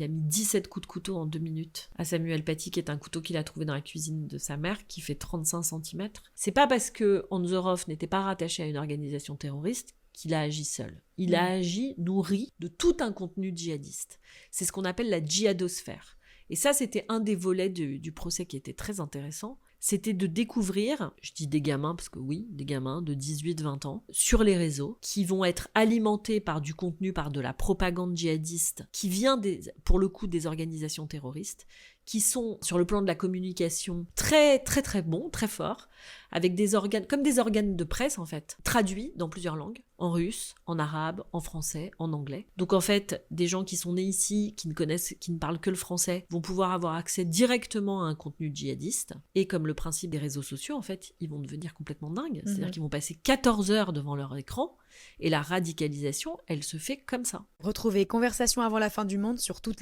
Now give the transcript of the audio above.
Il a mis 17 coups de couteau en 2 minutes à Samuel Paty, qui est un couteau qu'il a trouvé dans la cuisine de sa mère, qui fait 35 cm. C'est pas parce que Anzorov n'était pas rattaché à une organisation terroriste qu'il a agi seul. Il a agi nourri de tout un contenu djihadiste. C'est ce qu'on appelle la djihadosphère. Et ça, c'était un des volets du procès qui était très intéressant. C'était de découvrir, je dis des gamins, parce que oui, des gamins de 18-20 ans, sur les réseaux, qui vont être alimentés par du contenu, par de la propagande djihadiste, qui vient, pour le coup, des organisations terroristes, qui sont, sur le plan de la communication, très, très, très bons, très forts, avec des organes, comme des organes de presse, en fait, traduits dans plusieurs langues, en russe, en arabe, en français, en anglais. Donc, en fait, des gens qui sont nés ici, qui ne parlent que le français, vont pouvoir avoir accès directement à un contenu djihadiste. Et comme le principe des réseaux sociaux, en fait, ils vont devenir complètement dingues. C'est-à-dire qu'ils vont passer 14 heures devant leur écran, et la radicalisation, elle se fait comme ça. Retrouvez Conversation avant la fin du monde sur toutes les